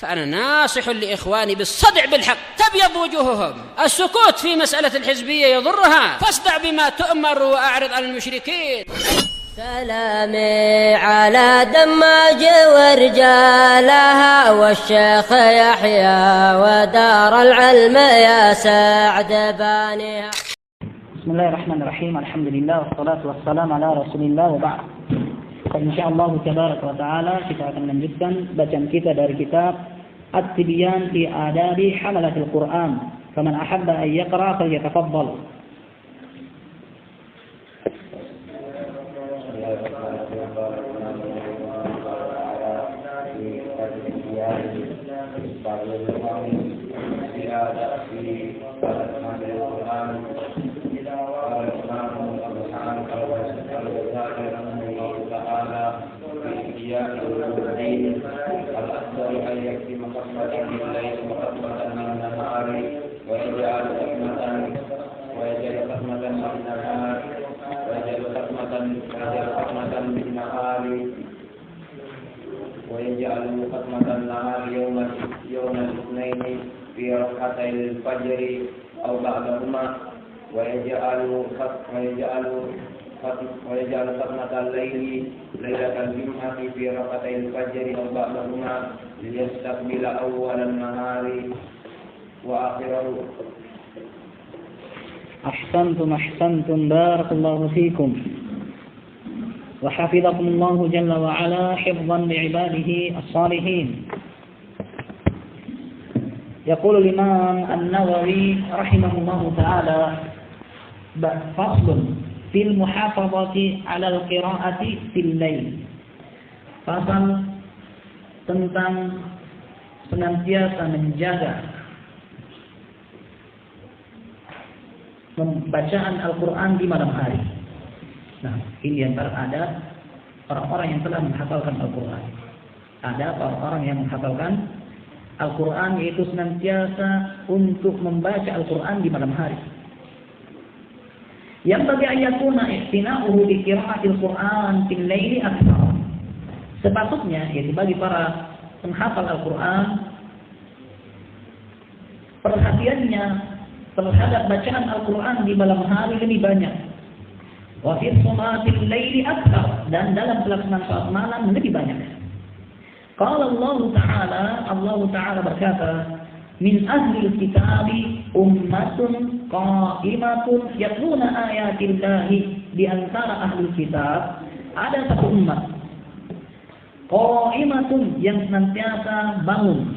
فأنا ناصح لإخواني بالصدع بالحق تبيض وجوههم. السكوت في مسألة الحزبية يضرها، فاصدع بما تؤمر وأعرض عن المشركين. سلامي على دماج ورجالها والشيخ يحيى ودار العلم يا سعد بانيها. بسم الله الرحمن الرحيم. الحمد لله والصلاة والسلام على رسول الله وبعد. Insyaallah tabaraka wa taala kita akan melanjutkan bacaan kita dari kitab At-Tibyan fi Adabi Hamalatil Quran. Faman ahabba an yaqra falyatafaddal. ويجعل ختمة النهار يوم الاثنين في ركعتي الفجر أو بعدهما ويجعل ختمة الليل ليلة الجمعة في ركعتي الفجر أو بعدهما ليستقبل أول النهار وآخره. أحسنتم بارك الله فيكم وحفظكم الله جل وعلا حفظا لعباده الصالحين. يقول الإمام النووي رحمه الله تعالى فصل في المحافظة على القراءة في الليل. Fasal tentang senantiasa menjaga pembacaan Al-Quran di malam hari. Nah, ini antara ada orang-orang yang telah menghafalkan Al-Quran. Ada orang-orang yang menghafalkan Al-Quran, yaitu senantiasa untuk membaca Al-Quran di malam hari. Yang bagi ayatuna ihtina'uhu bi qira'atil Quran fil laili akthar. Sepatutnya, yaitu bagi para penghafal Al-Quran, perhatiannya terhadap bacaan Al-Quran di malam hari lebih banyak. Wa fi shalatil laili akthar, dan dalam pelaksanaan salat malam lebih banyak. Qala Allah Ta'ala berkata, min ahli kitabi ummatun qa'imatun yatluna ayatillahi. Di antara ahli kitab ada satu umat qa'imatun yang senantiasa bangun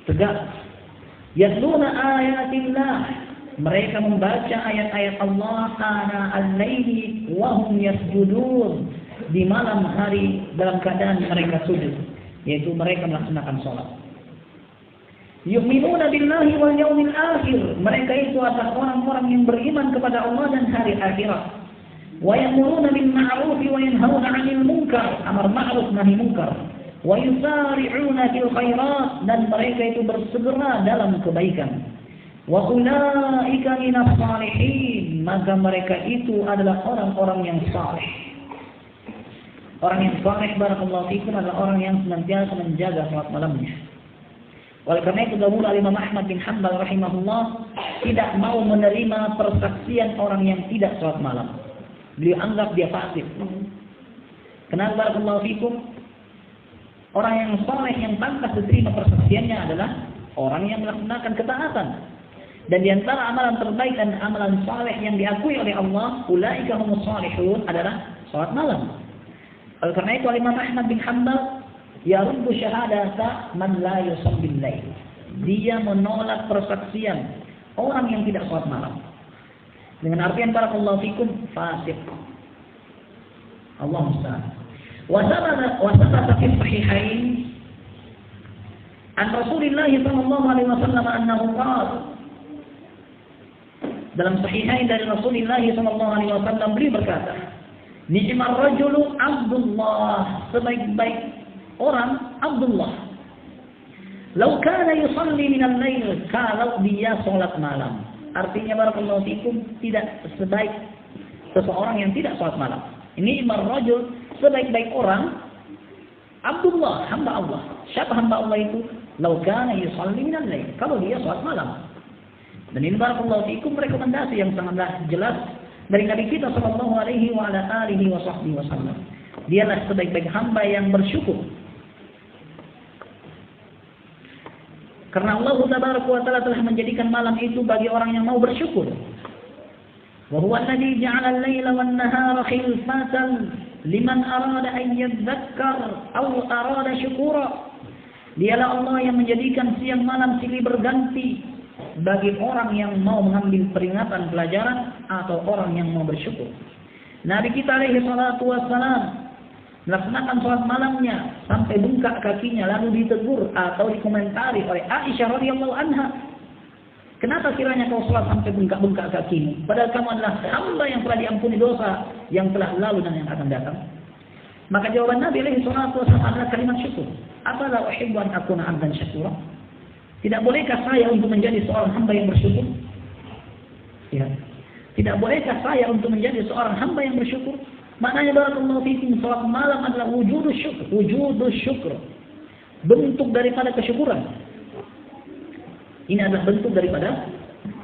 tegak, yatluna ayatillah, mereka membaca ayat-ayat Allah ana al-laili wa hum yasjudun, di malam hari dalam keadaan mereka sujud, yaitu mereka melaksanakan salat. Yu'minuna billahi wal yawmil akhir, mereka itu adalah orang-orang yang beriman kepada Allah dan hari akhirat. Wa ya'muruna bil ma'ruf wa yanhauna 'anil munkar, amar ma'ruf nahi munkar. Wa yusari'una fil khairat, dan mereka itu bersegera dalam kebaikan. Wa ulaika minas salihin, maka mereka itu adalah orang-orang yang saleh. Orang yang saleh barakallahu fikum adalah orang yang senantiasa menjaga salat malamnya. Oleh karena itu dahulu Imam Ahmad bin Hanbal rahimahullah tidak mau menerima persaksian orang yang tidak salat malam. Beliau anggap dia fasik. Kenapa barakallahu fikum? Orang yang saleh yang pantas diterima persaksiannya adalah orang yang melaksanakan ketaatan. Dan di antara amalan terbaik dan amalan saleh yang diakui oleh Allah, ulaika humus salihun, adalah salat malam. Oleh karena itu Imam Ahmad bin Hanbal yaruddu syahadata man la yusalli lail. Dia menolak persaksian orang yang tidak salat malam. Dengan artian barakallahu fikum fasik. Allah musta'an. Wa sabata fi sahihain an Rasulillah sallallahu alaihi wasallam annahu qala, dalam sahihain dari Rasulullah SAW beliau berkata, ni'mar rajulu Abdullah, sebaik-baik orang Abdullah. Lau kana yusalli minal lail, kalau dia salat malam. Artinya barakallahu fikum, tidak sebaik seseorang yang tidak salat malam. Ni'mar rajul, sebaik-baik orang Abdullah, hamba Allah. Siapa hamba Allah itu? Lau kana yusalli minal lail. Kalau dia salat malam. Dan ini barakallahu fiikum rekomendasi yang sangatlah jelas dari Nabi kita sallallahu alaihi wa ala alihi wa sahbihi wasallam. Dialah sebaik-baik hamba yang bersyukur. Karena Allah Tabaraka wa Ta'ala telah menjadikan malam itu bagi orang yang mau bersyukur. Wa huwa alladhi ja'ala al-laila wan-nahara khilfatan liman arada an yadhakkar aw arada syukura. Dialah Allah yang menjadikan siang malam silih berganti bagi orang yang mau mengambil peringatan pelajaran atau orang yang mau bersyukur. Nabi kita alaihi salatu wassalam melaksanakan sholat malamnya sampai bengkak kakinya, lalu ditegur atau dikomentari oleh Aisyah radhiyallahu anha. Kenapa kiranya kau sholat sampai bengkak-bengkak kakimu? Padahal kamu adalah hamba yang telah diampuni dosa yang telah lalu dan yang akan datang. Maka jawaban Nabi alaihi salatu wassalam adalah kalimat syukur. Afala uhibbu an akuna 'abdan syakura? Tidak bolehkah saya untuk menjadi seorang hamba yang bersyukur? Ya. Tidak bolehkah saya untuk menjadi seorang hamba yang bersyukur? Maknanya barakallahu fiikum, salat malam adalah wujudus syukur. Bentuk daripada kesyukuran. Ini adalah bentuk daripada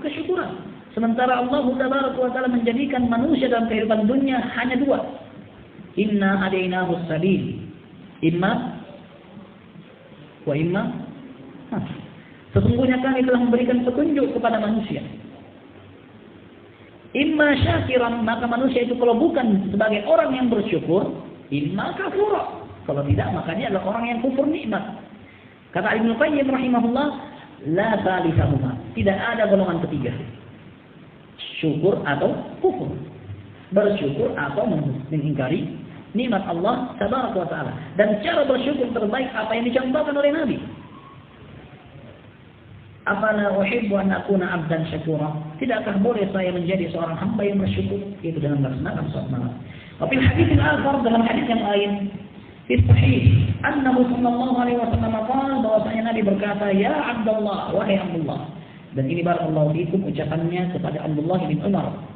kesyukuran. Sementara Allah Tabaraka wa Ta'ala menjadikan manusia dalam kehidupan dunia hanya dua. Inna hadainahu as-sabil. Imma wa imma. Sesungguhnya kami telah memberikan petunjuk kepada manusia. Imma syakiran, maka manusia itu kalau bukan sebagai orang yang bersyukur, imma kafura. Kalau tidak, maka dia adalah orang yang kufur nikmat. Kata Ibnu Qayyim rahimahullah, la thalithahuma. Tidak ada golongan ketiga. Syukur atau kufur. Bersyukur atau mengingkari nikmat Allah Tabaraka wa Ta'ala. Dan cara bersyukur terbaik apa yang dicontohkan oleh Nabi. Afala uhibbu an akuna 'abdan syakura? Tidakkah boleh saya menjadi seorang hamba yang bersyukur? Itu dengan melaksanakan salat malam. Tapi hadis al-akhar, dalam hadis yang lain, fi sahih, annahu sallallahu alaihi wasallam qala, bahwasanya Nabi berkata, ya Abdullah, wahai Abdullah. Dan ini barakallahu fiikum ucapannya kepada Abdullah bin Umar.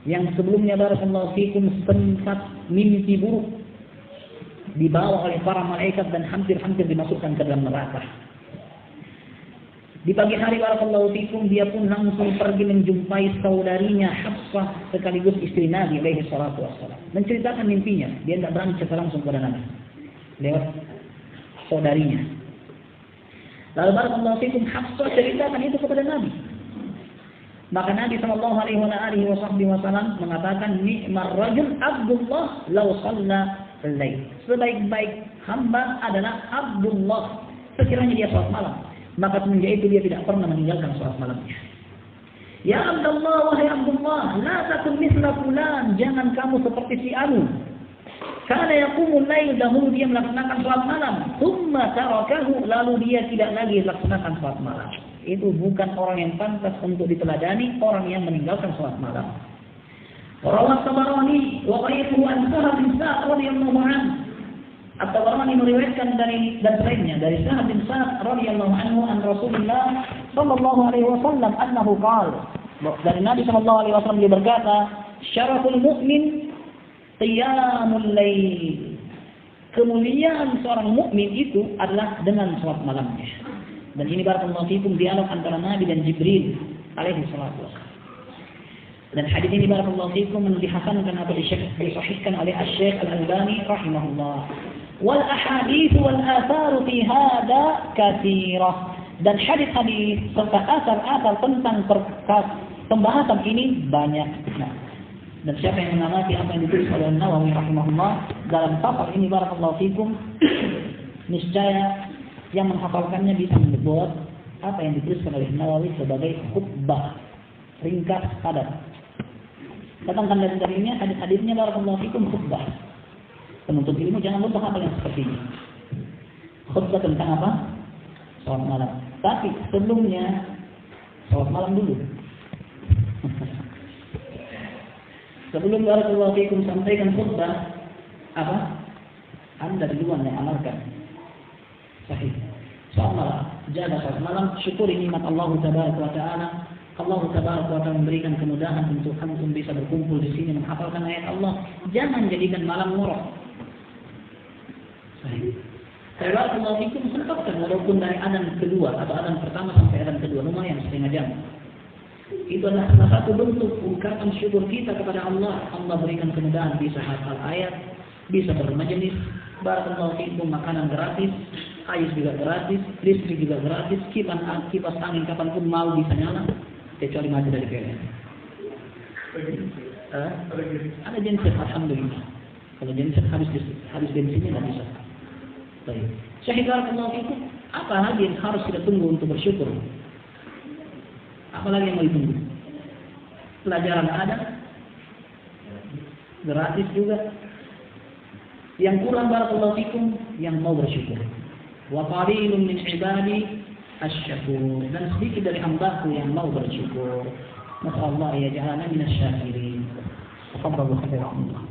Yang sebelumnya barakallahu fiikum sempat mimpi buruk dibawa oleh para malaikat dan hampir-hampir dimasukkan ke dalam neraka. Di pagi hari barakallahu fikum dia pun langsung pergi menjumpai saudarinya Hafsah sekaligus istri Nabi alaihi salatu wassalam. Menceritakan mimpinya. Dia tidak berani cerita langsung kepada Nabi. Lewat saudarinya. Lalu barakallahu fikum Hafsah ceritakan itu kepada Nabi. Maka Nabi sallallahu alaihi wasallam mengatakan, ni'mar rajul Abdullah law shalla al-lail. Sebaik-baik hamba adalah Abdullah sekiranya dia salat malam. Maka semenjak itu dia tidak pernah meninggalkan salat malamnya. Ya Abdullah, wahai Abdullah, la takun misla fulan, jangan kamu seperti si Anu. Kana yaqumul lail, dahulu dia melaksanakan salat malam, thumma tarakahu, lalu dia tidak lagi melaksanakan salat malam. Itu bukan orang yang pantas untuk diteladani, orang yang meninggalkan salat malam. Rawat Tabarani wa ghayruhu an Sahal bin Sa'd radhiyallahu anhu. At-Tabarani meriwayatkan dari dan selainnya dari Sa'd bin Sa'd radhiyallahu anhu an Rasulullah sallallahu alaihi wasallam annahu qala, dari Nabi sallallahu alaihi wasallam dia berkata, syaraful mu'min qiyamul lail. Kemuliaan seorang mukmin itu adalah dengan salat malamnya. Dan ini barakallahu fikum dialog antara Nabi dan Jibril alaihi salatu wasallam. Dan hadis ini barakallahu fikum dihasankan atau disahihkan oleh Asy-Syaikh Al-Albani rahimahullah. Wal ahadits wal athar fi hada katsirah. Dan hadis-hadis serta asar-asar tentang pembahasan ini banyak. Nah, dan siapa yang mengamati apa yang ditulis oleh Nawawi rahimahullah dalam tafsir ini barakallahu fikum, niscaya yang menghafalkannya bisa membuat apa yang dituliskan oleh Nawawi sebagai khutbah ringkas padat. Datangkan dari ini hadis-hadisnya barakallahu fikum khutbah. Penuntut ilmu jangan lupa hal yang seperti ini. Khutbah tentang apa? Salat malam. Tapi sebelumnya salat malam dulu. Sebelum barakallahu fikum sampaikan khutbah, apa? Anda duluan yang amalkan. Sahih. Salat malam, jaga salat malam, syukuri nikmat Allah Tabaraka wa Ta'ala. Allah Tabaraka wa Ta'ala memberikan kemudahan untuk antum bisa berkumpul di sini menghafalkan ayat Allah. Jangan jadikan malam ngorok. Barakallahu fikum, sempatkan walaupun dari adzan kedua atau adzan pertama sampai adzan kedua, lumayan setengah jam. Itu adalah salah satu bentuk ungkapan syukur kita kepada Allah. Allah berikan kemudahan, bisa hafal ayat, bisa bermajelis. Barakallahu fikum, makanan gratis, air juga gratis, listrik juga gratis, kipas angin kapanpun mau bisa nyala, kecuali mati dari PLN. Ada genset, alhamdulillah. Kalau genset habis bensinnya nggak bisa. Baik. Syahid barakallahu fikum, apa lagi yang harus kita tunggu untuk bersyukur? Apa lagi yang mau ditunggu? Pelajaran ada, gratis juga. Yang kurang barakallahu fikum, yang mau bersyukur. Wa qalilun min ibadi asy-syakur, dan sedikit dari hamba-Ku yang mau bersyukur. Nasallahu ya ja'alana minasy syakirin. Tafadhalu khairan.